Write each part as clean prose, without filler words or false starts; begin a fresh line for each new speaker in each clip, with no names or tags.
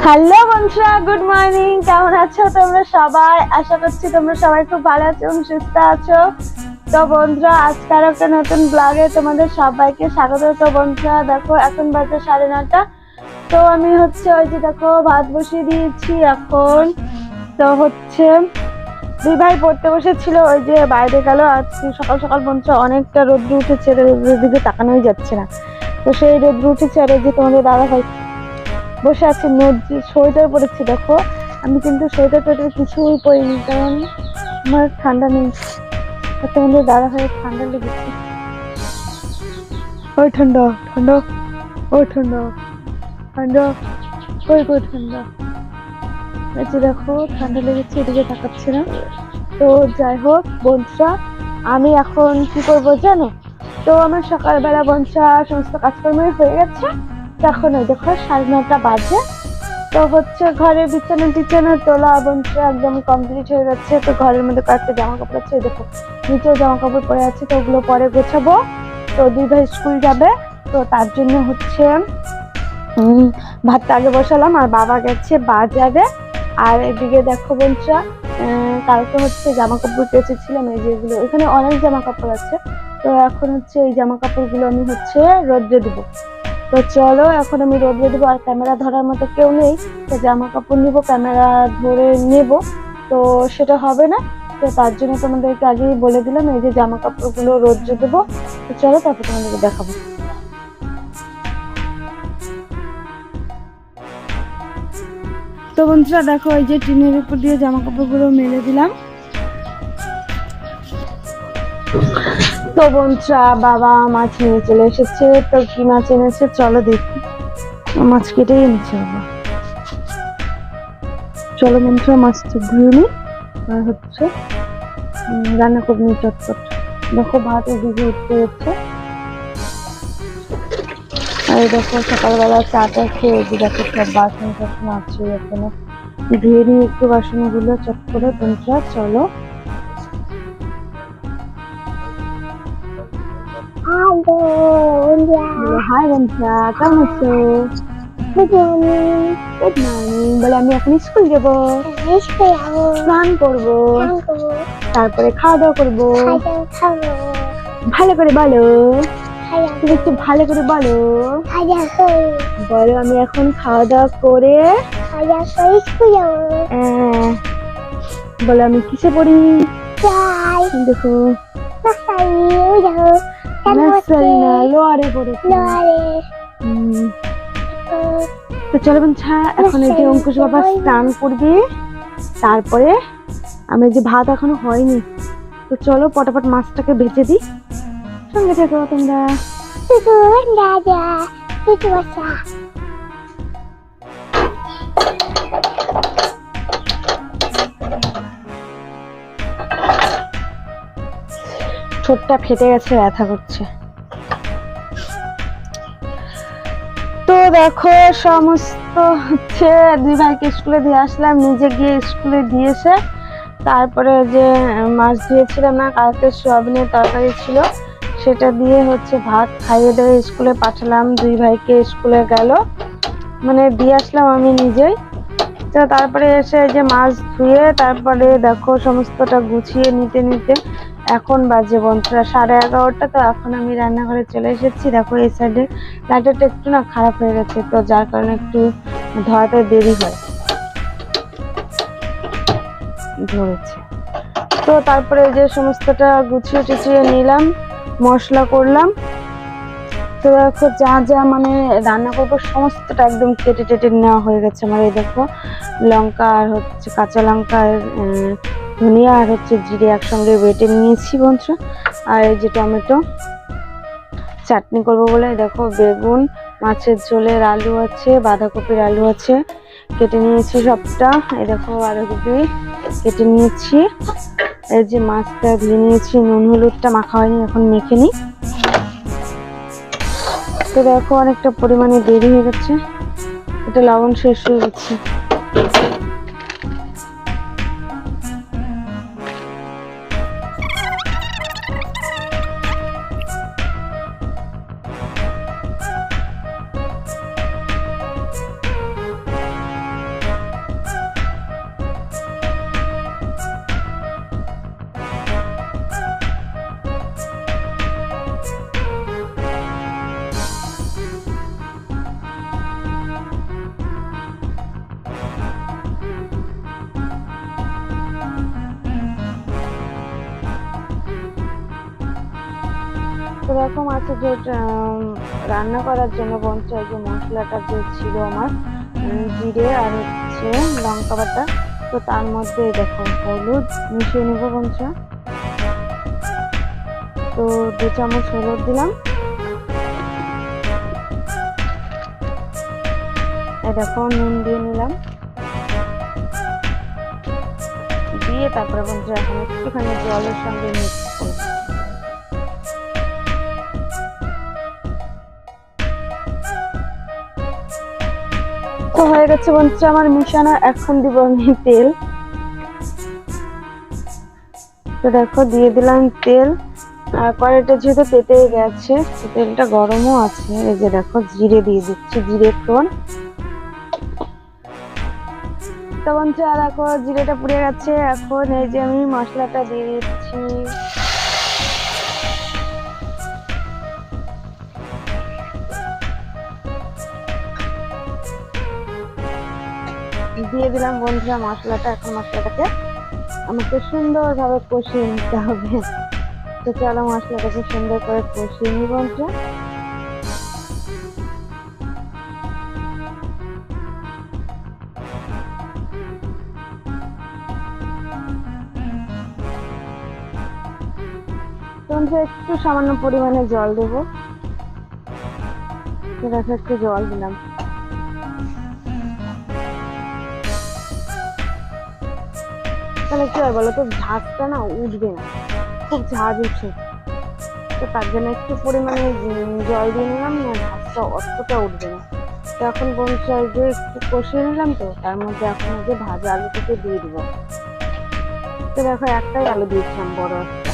Hello বন্ধুরা, good morning. কেমন আছো তোমরা সবাই? আশা করছি তোমরা সবাই খুব ভালো আছো এবং সুস্থ আছো। তো বন্ধুরা, আজকের একটা নতুন ব্লগে তোমাদের সবাইকে স্বাগত। তো বন্ধুরা দেখো, এখন বাজে 9:30। তো আমি ওই যে দেখো ভাত বসিয়ে দিয়েছি এখন। তো দুই ভাই পড়তে বসেছিল, ওই যে বাইরে গেল। আজকে সকাল সকাল বন্ধুরা অনেকটা রোদ্র উঠেছে, রোদ্রের দিকে তাকানোই যাচ্ছে না। তো সেই রোদ্র উঠেছে, আর এই যে তোমাদের দাদা ভাই বসে আছে, সোয়েটার পরেছি। দেখো আমি কিন্তু সোয়েটার টোয়েটার কিছুই পরিনি, কারণ আমার ঠান্ডা নেই। তোমাদের দাদা ভাইয়ের ঠান্ডা লেগেছে। ওই ঠান্ডা ঠান্ডা, ওই ঠান্ডা ঠান্ডা, ওই কই ঠান্ডা। এই যে দেখো ঠান্ডা লেগেছে, এদিকে তাকাচ্ছে না। তো যাই হোক বন্ধুরা, আমি এখন কি করবো জানো? তো আমার সকালবেলা বন্ধুরা সমস্ত কাজকর্মই হয়ে গেছে। এখন ওই দেখো 9:30 বাজে। তো ঘরের বিছানা টিছানা তোলা বন্ধুরা একদম কমপ্লিট হয়ে যাচ্ছে। তো ঘরের মধ্যে কয়েকটা জামা কাপড় আছে, দেখো নিচেও জামা কাপড় পরে আছে, তো ওগুলো পরে গোছাবো। তো দুই ভাই স্কুল যাবে, তো তার জন্য ভাতটা আগে বসালাম, আর বাবা গেছে বাজারে। আর এদিকে দেখো বন্ধুরা, কালকে জামা কাপড় কেচেছিলাম, এই যেগুলো এখানে অনেক জামা কাপড় আছে। তো এখন এই জামা কাপড় গুলো আমি রোদ্রে দেবো। তো চলো এখন আমি রোদ্রে দেবো, আর ক্যামেরা ধরার মতো কেউ নেই। তো জামা কাপড় নিবো, ক্যামেরা ধরে নেব, তো সেটা হবে না। তো তার জন্য তোমাদেরকে আগেই বলে দিলাম, এই যে জামা কাপড় গুলো রোদ্রে দেবো। তো চলো তারপর তোমাদেরকে দেখাবো। তো বন্ধুরা দেখো, এই যে টিনের উপর দিয়ে জামা কাপড় গুলো মেলে দিলাম। তো বন্ধুরা বাবা মাছ নিয়ে চলে এসেছে। তো কি মাছ এনেছে চলো দেখি। মাছ কেটেই এনেছে বাবা। চলো বন্ধুরা মাছটা ধুয়ে নি, আর রান্না করে নি চটপট। দেখো ভাত এদিকে উঠতে হচ্ছে, আর দেখো সকালবেলা চাটা খেয়ে দেখো সব বাসন টাসন আছে এখানে, ধুয়ে নিই একটু বাসনগুলো চট করে। বন্ধুরা চলো। হাই বন্ধুরা, কেমন আছো? Good morning. বলে আমি এখন স্কুল যাবো, স্নান করবো, তারপরে খাওয়া দাওয়া করবো। ভালো করে বলো, তুমি একটু ভালো করে বলো। বলো আমি এখন খাওয়া দাওয়া করে স্কুল যাবো। বলো আমি কিসে পড়ি? দেখো লোয়ারে পড়েছি। তো চলো বন্ধুরা, এখন এই যে অঙ্কুশ বাবা স্নান করবে, তারপরে আমি যে ভাত এখনো হয়নি, তো চলো পটাপট মাছটাকে ভেজে দিই। সঙ্গে থাকো তোমরা। ঠোঁটটা ফেটে গেছে, ব্যথা করছে। তো দেখো সমস্ত দুই ভাইকে স্কুলে দিয়ে আসলাম, নিজে গিয়ে স্কুলে দিয়েছে। তারপরে যে মাছ দিয়েছিলাম না কালকে, সোয়াবিনের তরকারি ছিল, সেটা দিয়ে ভাত খাইয়ে দিয়ে স্কুলে পাঠালাম। দুই ভাইকে স্কুলে গেল, মানে দিয়ে আসলাম আমি নিজেই। তো তারপরে এসে যে মাছ ধুয়ে তারপরে দেখো সমস্তটা গুছিয়ে নিতে নিতে এখন বাজে বন্ধুরা 11:30। তো এখন আমি রান্নাঘরে চলে এসেছি। দেখো এই সাইডে লাইটারটা একটু না খারাপ হয়ে গেছে, তো যার কারণে একটু ধরাতে দেরি হয় ধরেছে। তো তারপরে যে সমস্তটা গুছিয়ে টুছিয়ে নিলাম, মশলা করলাম। তো দেখো যা যা মানে রান্না করবো সমস্তটা একদম কেটে টেটে নেওয়া হয়ে গেছে আমার। এই দেখো লঙ্কা আর কাঁচা লঙ্কা, ধনিয়া আর জিরে একসঙ্গে বেটে নিয়েছি বন্ধুরা। আর এই যে টমেটো চাটনি করবো বলে দেখো বেগুন, মাছের ঝোলের আলু আছে, বাঁধাকপির আলু আছে, কেটে নিয়েছি সবটা। এই দেখো বাঁধাকপি কেটে নিয়েছি। এই যে মাছটা ধুয়ে নিয়েছি, নুন হলুদটা মাখা হয়নি, এখন মেখে নিই। তো দেখো অনেকটা পরিমাণে দেরি হয়ে গেছে, এটা লবণ শেষ হয়ে গেছে। দেখো মাছের ঝোলটা রান্না করার জন্য বন্ধুরা যে মশলাটা যে ছিল আমার জিরে আর হচ্ছে লঙ্কা বাটা, তো তার মধ্যে দেখো হলুদ মিশিয়ে নেবো বন্ধুরা। তো 2 চামচ হলুদ দিলাম, দেখো নুন দিয়ে নিলাম, দিয়ে তারপরে বন্ধুরা এখন একটুখানি জলের সঙ্গে মিক্স করব। তো হয়ে গেছে বন্ধুরা আমার মিশানো। এখন দিব আমি তেল। তো দেখো দিয়ে দিলাম তেল, আর কড়াইটা যেহেতু তেতে গেছে তেলটা গরমও আছে। এই যে দেখো জিরে দিয়ে দিচ্ছি, জিরে ফোড়ন। তো বন্ধুরা দেখো জিরেটা পুড়ে গেছে, এখন এই যে আমি মশলাটা দিয়ে দিচ্ছি। দিয়ে দিলাম বন্ধুরা মশলাটা। এখন মশলাটাকে আমাকে সুন্দরভাবে কষিয়ে নিতে হবে। তো চলো মশলাটাকে সুন্দর করে কষিয়ে নিই বন্ধুরা। বন্ধুরা একটু সামান্য পরিমাণে জল দেবো, দেখো একটু জল দিলাম। তাহলে কি হয় বলো তো, ঝাঁজটা না উঠবে না, খুব ঝাঁজ উঠছে। তো তার জন্য একটু পরিমাণে জল দিয়ে নিলাম, না ঝাঁজটা অতটা উঠবে না। তো এখন বন্ধুরা যে একটু কষিয়ে নিলাম, তো তার মধ্যে এখন যে ভাজা আলুটাকে দিয়ে দিব। তো দেখো একটাই আলু দিয়েছিলাম, বড় একটা।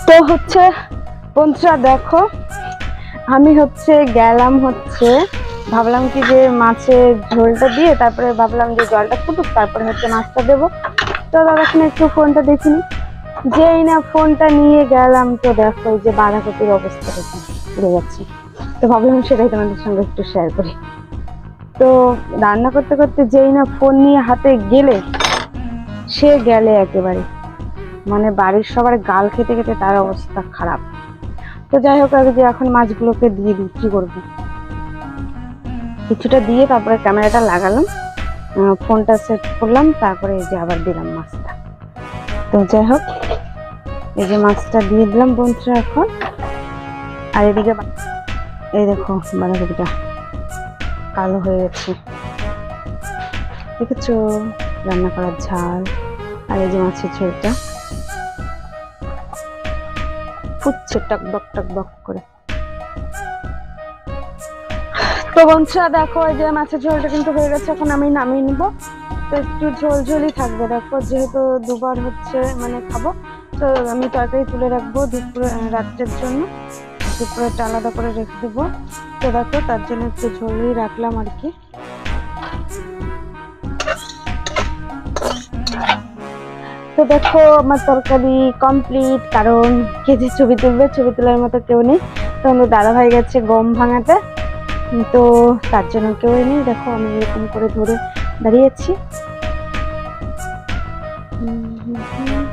তো হচ্ছে বন্ধুরা দেখো আমি হচ্ছে গেলাম, হচ্ছে ভাবলাম কি যে মাছের ঝোলটা দিয়ে তারপরে ভাবলাম যে জলটা ফুটুক, তারপরে হচ্ছে মাছটা দেবো। তো তখন একটু ফোনটা দেখিনি, যেই না ফোনটা নিয়ে গেলাম, তো দেখো যে বাঁধাকপির অবস্থা দেখি পুড়ে যাচ্ছে। তো ভাবলাম সেটাই তোমাদের সঙ্গে একটু শেয়ার করি। তো রান্না করতে করতে যেই না ফোন নিয়ে হাতে গেলে সে গেলে একেবারে, মানে বাড়ির সবার গাল খেতে খেতে তার অবস্থা খারাপ। তো যাই হোক, আগে যে এখন মাছগুলোকে দিয়ে দিই, কি করবো, কিছুটা দিয়ে তারপরে ক্যামেরাটা লাগালাম, ফোনটা সেট করলাম, তারপরে এই যে আবার দিলাম মাছটা। তো যাই হোক এই যে মাছটা দিয়ে দিলাম বন্ধুরা এখন। আর এদিকে এই দেখো বাঁধাকপিটা কালো হয়ে গেছে, দেখেছো, রান্না করার ঝাল। আর এই যে মাছের ঝোলটা ফুটছে টকবক টকবক করে। তো বন্ধুরা দেখো এই যে মাছের ঝোলটা কিন্তু হয়ে গেছে, এখন আমি নামিয়ে নিব। তো একটু ঝোল ঝোলই থাকবে, দেখো যেহেতু দুবার হচ্ছে মানে খাবো, তো আমি তরকারি তুলে রাখবো দুপুরে রাত্রের জন্য, দুপুরেটা আলাদা করে রেখে দেবো। তো দেখো তার জন্য একটু ঝোলই রাখলাম আর কি। তো দেখো আমার তরকারি কমপ্লিট, কারণ কে যে ছবি তুলবে, ছবি তোলার মতো কেউ নেই। তো আমার দাদা ভাই গেছে গম ভাঙাতে, তো তার জন্য কেউ নেই। দেখো আমি এরকম করে ধরে দাঁড়িয়েছি।